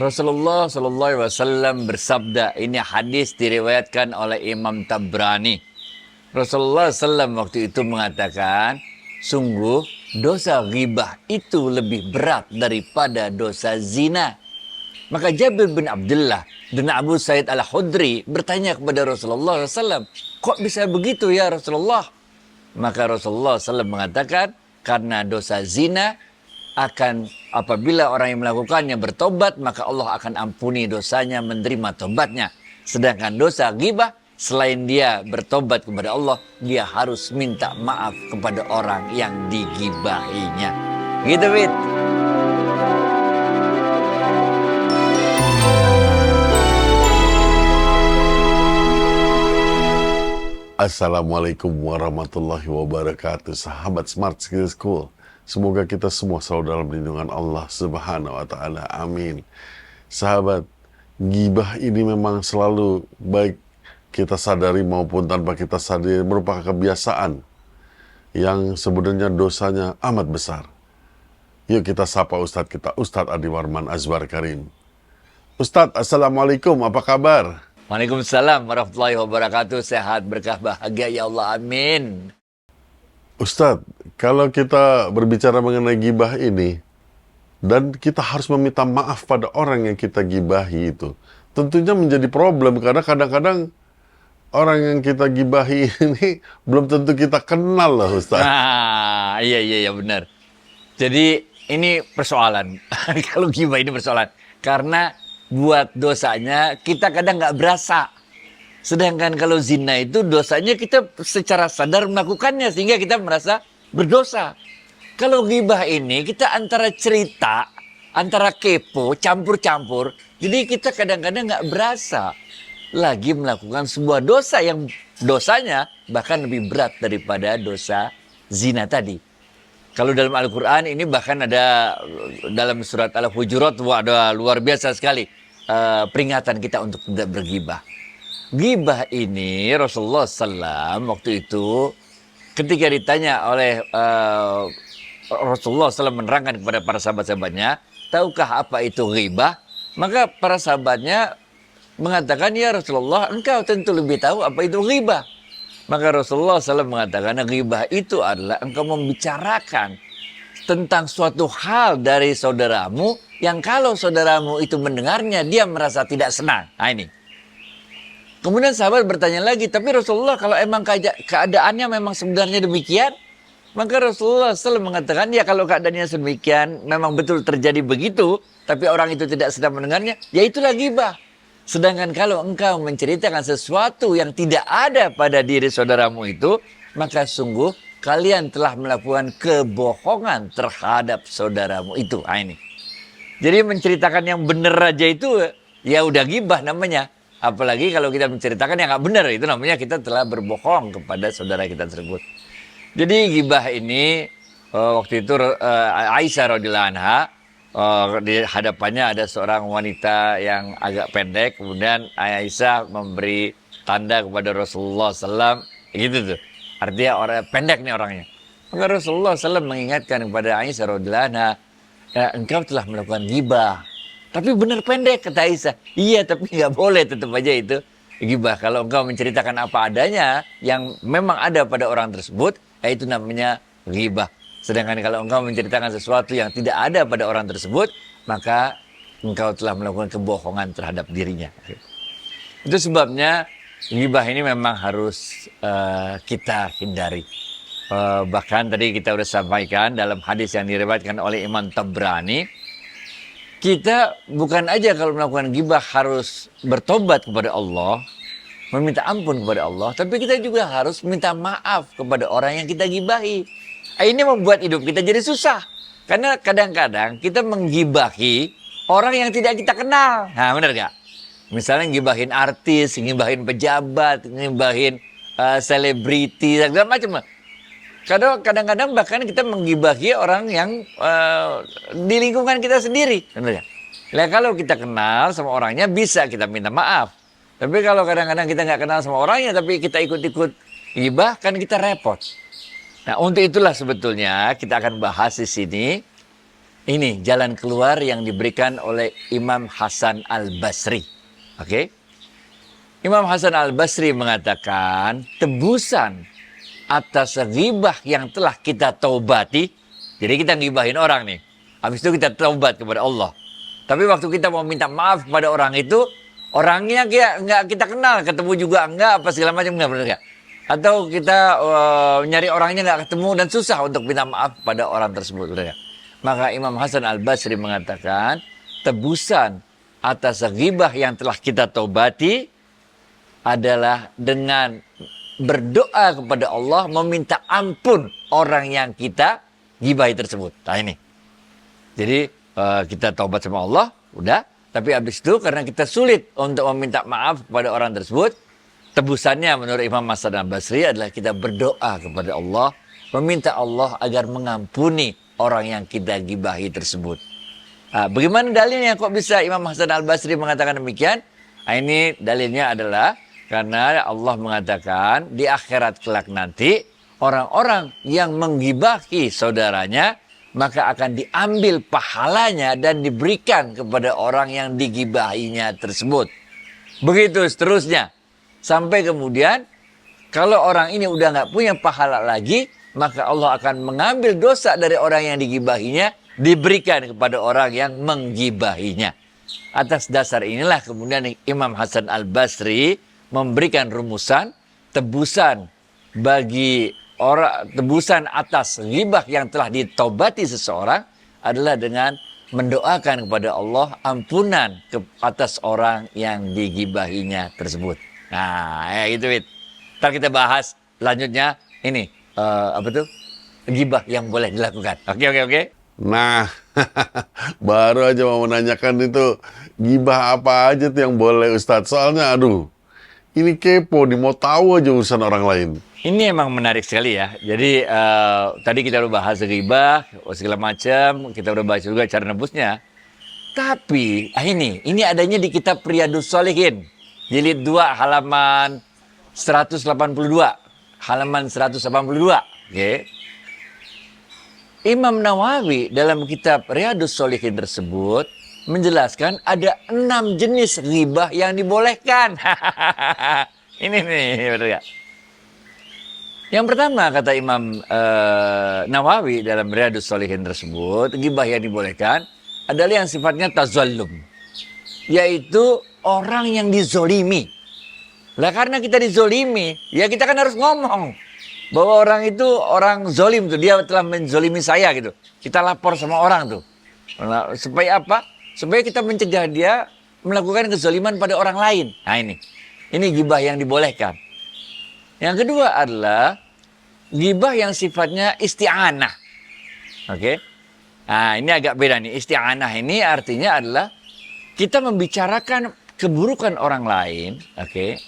Rasulullah Shallallahu Alaihi Wasallam bersabda, ini hadis diriwayatkan oleh Imam Tabrani. Rasulullah SAW waktu itu mengatakan, sungguh dosa ghibah itu lebih berat daripada dosa zina. Maka Jabir bin Abdullah dan Abu Sa'id Al-Khudri bertanya kepada Rasulullah SAW, kok bisa begitu ya Rasulullah? Maka Rasulullah SAW mengatakan, karena dosa zina akan apabila orang yang melakukannya bertobat, maka Allah akan ampuni dosanya, menerima tobatnya. Sedangkan dosa ghibah, selain dia bertobat kepada Allah, dia harus minta maaf kepada orang yang digibahinya. Gitu, Fit. Assalamualaikum warahmatullahi wabarakatuh. Sahabat Smart Skill School, semoga kita semua selalu dalam lindungan Allah Subhanahu wa Ta'ala. Amin. Sahabat, gibah ini memang selalu baik kita sadari maupun tanpa kita sadari merupakan kebiasaan yang sebenarnya dosanya amat besar. Yuk kita sapa Ustadz kita, Ustadz Adi Warman Azwar Karim. Ustadz, Assalamualaikum, apa kabar? Waalaikumsalam warahmatullahi wabarakatuh. Sehat, berkah, bahagia ya Allah. Amin. Ustadz, kalau kita berbicara mengenai gibah ini, dan kita harus meminta maaf pada orang yang kita gibahi itu, tentunya menjadi problem, karena kadang-kadang orang yang kita gibahi ini belum tentu kita kenal lah Ustadz. Nah, iya benar. Jadi ini persoalan. Kalau gibah ini persoalan. Karena buat dosanya kita kadang nggak berasa. Sedangkan kalau zina itu dosanya kita secara sadar melakukannya sehingga kita merasa berdosa. Kalau ghibah ini kita antara cerita, antara kepo, campur-campur. Jadi kita kadang-kadang nggak berasa lagi melakukan sebuah dosa yang dosanya bahkan lebih berat daripada dosa zina tadi. Kalau dalam Al-Quran ini bahkan ada dalam surat Al-Hujurat, ada luar biasa sekali peringatan kita untuk tidak bergibah. Gibah ini Rasulullah SAW waktu itu ketika ditanya oleh Rasulullah SAW menerangkan kepada para sahabat-sahabatnya, tahukah apa itu ghibah? Maka para sahabatnya mengatakan, ya Rasulullah, engkau tentu lebih tahu apa itu ghibah. Maka Rasulullah SAW mengatakan, ghibah itu adalah engkau membicarakan tentang suatu hal dari saudaramu yang kalau saudaramu itu mendengarnya, dia merasa tidak senang. Nah ini. Kemudian sahabat bertanya lagi, tapi Rasulullah kalau emang keadaannya memang sebenarnya demikian, maka Rasulullah SAW mengatakan, ya kalau keadaannya sedemikian, memang betul terjadi begitu, tapi orang itu tidak sedang mendengarnya, ya itulah ghibah. Sedangkan kalau engkau menceritakan sesuatu yang tidak ada pada diri saudaramu itu, maka sungguh kalian telah melakukan kebohongan terhadap saudaramu itu. Nah, ini. Jadi menceritakan yang benar aja itu ya udah ghibah namanya. Apalagi kalau kita menceritakan yang nggak benar, itu namanya kita telah berbohong kepada saudara kita tersebut. Jadi ghibah ini waktu itu Aisyah radhiyallahu anha, di hadapannya ada seorang wanita yang agak pendek, kemudian Aisyah memberi tanda kepada Rasulullah SAW, gitu tuh. Artinya orang pendek nih orangnya. Maka Rasulullah SAW mengingatkan kepada Aisyah radhiyallahu anha, engkau telah melakukan ghibah. Tapi benar pendek, kata Aisyah. Iya, tapi nggak boleh, tetap aja itu ghibah. Kalau engkau menceritakan apa adanya yang memang ada pada orang tersebut, itu namanya ghibah. Sedangkan kalau engkau menceritakan sesuatu yang tidak ada pada orang tersebut, maka engkau telah melakukan kebohongan terhadap dirinya. Itu sebabnya ghibah ini memang harus kita hindari. Bahkan tadi kita sudah sampaikan dalam hadis yang diriwayatkan oleh Imam Tabrani, kita bukan aja kalau melakukan ghibah harus bertobat kepada Allah, meminta ampun kepada Allah, tapi kita juga harus minta maaf kepada orang yang kita gibahi. Ini membuat hidup kita jadi susah. Karena kadang-kadang kita menggibahi orang yang tidak kita kenal. Nah, benar gak? Misalnya ngibahin artis, ngibahin pejabat, ngibahin selebriti, segala macam. Kadang-kadang bahkan kita menggibahi orang yang di lingkungan kita sendiri. Benar gak? Nah, kalau kita kenal sama orangnya bisa kita minta maaf. Tapi kalau kadang-kadang kita nggak kenal sama orangnya, tapi kita ikut-ikut ghibah, kan kita repot. Nah, untuk itulah sebetulnya kita akan bahas di sini Ini jalan keluar yang diberikan oleh Imam Hasan Al-Basri. Oke? Imam Hasan Al-Basri mengatakan tebusan atas ghibah yang telah kita taubati. Jadi kita ngibahin orang nih. Habis itu kita taubat kepada Allah. Tapi waktu kita mau minta maaf kepada orang itu, orangnya nggak kita kenal, ketemu juga enggak, apa segala macam enggak. Atau kita nyari orangnya nggak ketemu dan susah untuk minta maaf pada orang tersebut. Benar. Maka Imam Hasan Al-Basri mengatakan tebusan atas ghibah yang telah kita taubati adalah dengan berdoa kepada Allah meminta ampun orang yang kita gibahi tersebut. Nah ini. Jadi kita taubat sama Allah, udah. Tapi habis itu karena kita sulit untuk meminta maaf kepada orang tersebut, tebusannya menurut Imam Hasan Al-Basri adalah kita berdoa kepada Allah, meminta Allah agar mengampuni orang yang kita gibahi tersebut. Bagaimana dalilnya kok bisa Imam Hasan Al-Basri mengatakan demikian? Ini dalilnya adalah karena Allah mengatakan di akhirat kelak nanti orang-orang yang menggibahi saudaranya maka akan diambil pahalanya dan diberikan kepada orang yang digibahinya tersebut. Begitu seterusnya. Sampai kemudian kalau orang ini udah nggak punya pahala lagi, maka Allah akan mengambil dosa dari orang yang digibahinya, diberikan kepada orang yang menggibahinya. Atas dasar inilah kemudian Imam Hasan Al-Basri memberikan rumusan tebusan bagi orang, tebusan atas ghibah yang telah ditaubati seseorang adalah dengan mendoakan kepada Allah ampunan atas orang yang digibahinya tersebut. Nah, ya gitu, Wid. Ntar kita bahas lanjutnya ini apa tuh? Ghibah yang boleh dilakukan. Oke. Nah, baru aja mau menanyakan itu gibah apa aja tuh yang boleh Ustadz. Soalnya aduh, ini kepo nih, mau tahu aja urusan orang lain. Ini emang menarik sekali ya. Jadi tadi kita udah bahas ghibah, segala macam, kita udah bahas juga cara nebusnya. Tapi ini adanya di kitab Riyadhus Shalihin. Jilid 2 halaman 182. Halaman 182. Oke. Imam Nawawi dalam kitab Riyadhus Shalihin tersebut menjelaskan ada 6 jenis ghibah yang dibolehkan. Ini nih, betul ya? Yang pertama kata Imam Nawawi dalam Riyadhus Shalihin tersebut, ghibah yang dibolehkan adalah yang sifatnya tazallum, yaitu orang yang dizolimi. Lah karena kita dizolimi, ya kita kan harus ngomong bahwa orang itu orang zolim tuh, dia telah menzolimi saya gitu. Kita lapor sama orang tuh. Nah, supaya apa? Supaya kita mencegah dia melakukan kezoliman pada orang lain. Nah ini ghibah yang dibolehkan. Yang kedua adalah ghibah yang sifatnya isti'anah. Oke. Nah, ini agak beda nih. Isti'anah ini artinya adalah kita membicarakan keburukan orang lain, oke,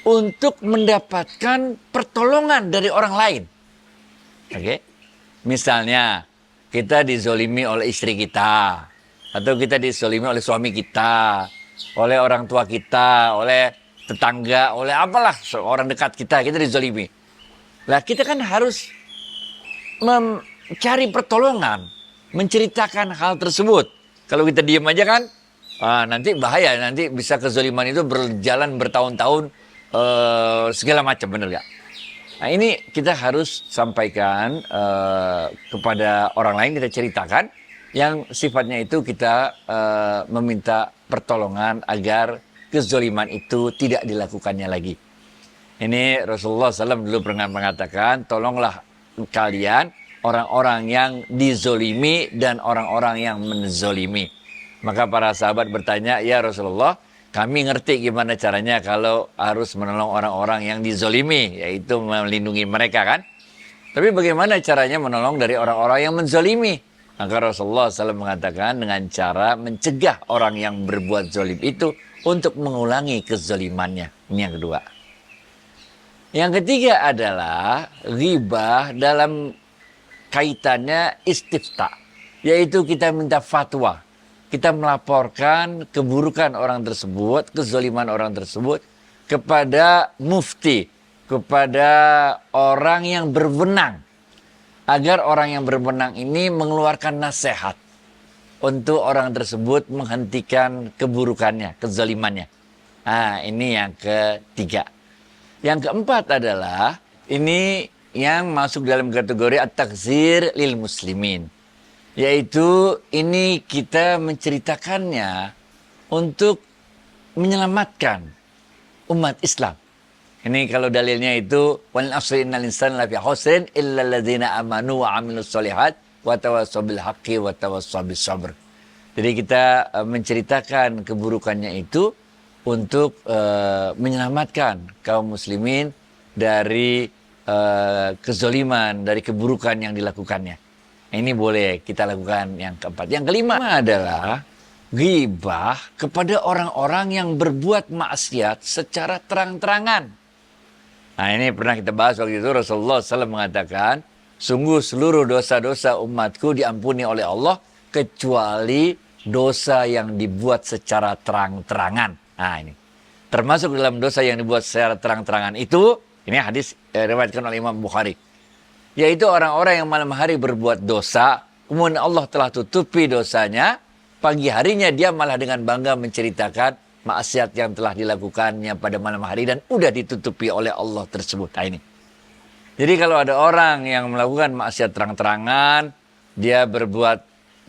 untuk mendapatkan pertolongan dari orang lain. Oke. Misalnya kita dizolimi oleh istri kita, atau kita dizolimi oleh suami kita, oleh orang tua kita, oleh tetangga, oleh apalah orang dekat kita dizolimi. Lah kita kan harus mencari pertolongan, menceritakan hal tersebut. Kalau kita diam aja kan, nanti bahaya, nanti bisa kezoliman itu berjalan bertahun-tahun, segala macam, bener gak? Nah ini kita harus sampaikan kepada orang lain, kita ceritakan yang sifatnya itu kita meminta pertolongan agar kezoliman itu tidak dilakukannya lagi. Ini Rasulullah SAW dulu pernah mengatakan, tolonglah kalian orang-orang yang dizolimi dan orang-orang yang menzolimi. Maka para sahabat bertanya, ya Rasulullah, kami ngerti gimana caranya kalau harus menolong orang-orang yang dizolimi, yaitu melindungi mereka kan. Tapi bagaimana caranya menolong dari orang-orang yang menzolimi? Maka Rasulullah SAW mengatakan dengan cara mencegah orang yang berbuat zolim itu untuk mengulangi kezolimannya. Ini yang kedua. Yang ketiga adalah ghibah dalam kaitannya istifta, yaitu kita minta fatwa. Kita melaporkan keburukan orang tersebut, kezoliman orang tersebut kepada mufti, kepada orang yang berwenang. agar orang yang berwenang ini mengeluarkan nasihat untuk orang tersebut menghentikan keburukannya, kezalimannya. Nah, ini yang ketiga. Yang keempat adalah ini yang masuk dalam kategori at-taghzir lil muslimin. Yaitu ini kita menceritakannya untuk menyelamatkan umat Islam. Ini kalau dalilnya itu wal asri innal insana lafi khusrin illa alladzina amanu wa amilus solihat wa tawassaw bil haqqi wa tawassaw bis sabr. Jadi kita menceritakan keburukannya itu untuk menyelamatkan kaum muslimin dari kezaliman, dari keburukan yang dilakukannya. Ini boleh kita lakukan yang keempat. Yang kelima adalah ghibah kepada orang-orang yang berbuat maksiat secara terang-terangan. Nah, ini pernah kita bahas waktu itu. Rasulullah SAW mengatakan, sungguh seluruh dosa-dosa umatku diampuni oleh Allah kecuali dosa yang dibuat secara terang-terangan. Nah, ini termasuk dalam dosa yang dibuat secara terang-terangan itu, ini hadis riwayatkan oleh Imam Bukhari, yaitu orang-orang yang malam hari berbuat dosa, kemudian Allah telah tutupi dosanya, pagi harinya dia malah dengan bangga menceritakan maksiat yang telah dilakukannya pada malam hari dan udah ditutupi oleh Allah tersebut. Nah, ini. Jadi kalau ada orang yang melakukan maksiat terang-terangan, dia berbuat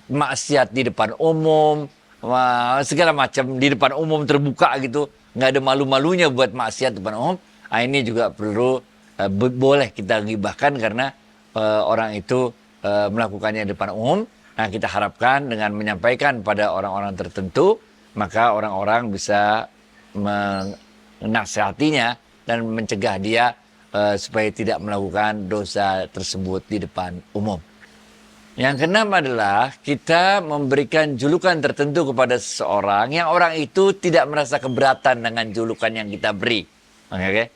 maksiat di depan umum, segala macam di depan umum terbuka gitu, nggak ada malu-malunya buat maksiat di depan umum. Nah, ini juga perlu boleh kita ghibahkan karena orang itu melakukannya di depan umum. Nah, kita harapkan dengan menyampaikan pada orang-orang tertentu, maka orang-orang bisa menasihatinya dan mencegah dia supaya tidak melakukan dosa tersebut di depan umum. Yang keenam adalah kita memberikan julukan tertentu kepada seseorang yang orang itu tidak merasa keberatan dengan julukan yang kita beri. Oke?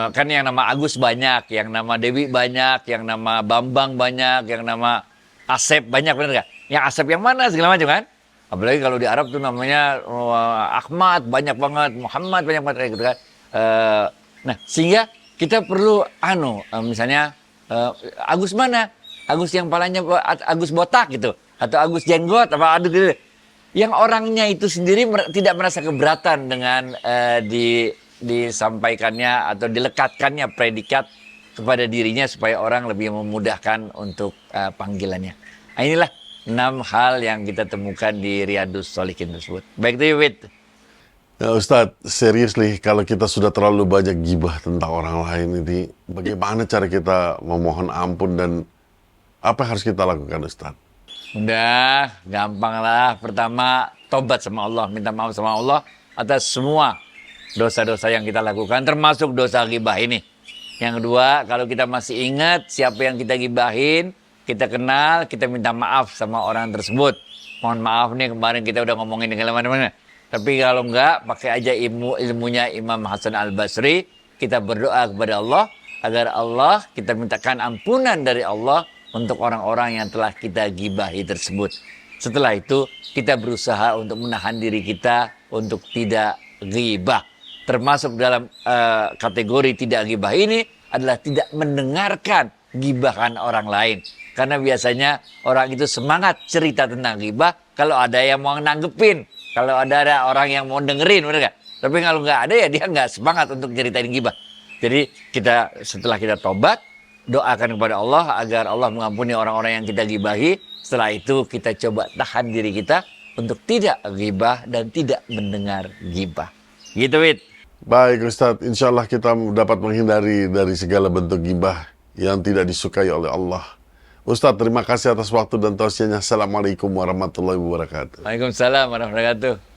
Kan yang nama Agus banyak, yang nama Dewi banyak, yang nama Bambang banyak, yang nama Asep banyak, benar nggak? Yang Asep yang mana segala macam kan? Apalagi kalau di Arab tuh namanya Ahmad banyak banget, Muhammad banyak banget kayak gitu kan. Nah, sehingga kita perlu misalnya Agus mana? Agus yang palanya Agus botak gitu, atau Agus jenggot apa gitu. Yang orangnya itu sendiri tidak merasa keberatan dengan disampaikannya atau dilekatkannya predikat kepada dirinya supaya orang lebih memudahkan untuk panggilannya. Nah, inilah 6 hal yang kita temukan di Riyadhus Shalihin tersebut. Baik to you, Wid. Ya, Ustadz, seriously, kalau kita sudah terlalu banyak gibah tentang orang lain ini, bagaimana cara kita memohon ampun dan apa yang harus kita lakukan, Ustadz? Udah, gampang lah. Pertama, tobat sama Allah, minta maaf sama Allah atas semua dosa-dosa yang kita lakukan, termasuk dosa ghibah ini. Yang kedua, kalau kita masih ingat siapa yang kita gibahin, kita kenal, kita minta maaf sama orang tersebut. Mohon maaf nih, kemarin kita udah ngomongin dengan mana-mana. Tapi kalau enggak, pakai aja ilmunya Imam Hasan Al-Basri. Kita berdoa kepada Allah, agar Allah, kita mintakan ampunan dari Allah untuk orang-orang yang telah kita gibahi tersebut. Setelah itu, kita berusaha untuk menahan diri kita untuk tidak ghibah. Termasuk dalam kategori tidak ghibah ini adalah tidak mendengarkan gibahan orang lain. Karena biasanya orang itu semangat cerita tentang ghibah kalau ada yang mau nanggepin, kalau ada orang yang mau dengerin, bener gak? Tapi kalau nggak ada ya dia nggak semangat untuk ceritain ghibah. Jadi setelah kita tobat, doakan kepada Allah agar Allah mengampuni orang-orang yang kita gibahi. Setelah itu kita coba tahan diri kita untuk tidak ghibah dan tidak mendengar ghibah. Gitu, Wid. Baik, Ustadz. Insya Allah kita dapat menghindari dari segala bentuk ghibah yang tidak disukai oleh Allah. Ustadz, terima kasih atas waktu dan tausiahnya. Assalamualaikum warahmatullahi wabarakatuh. Waalaikumsalam warahmatullahi wabarakatuh.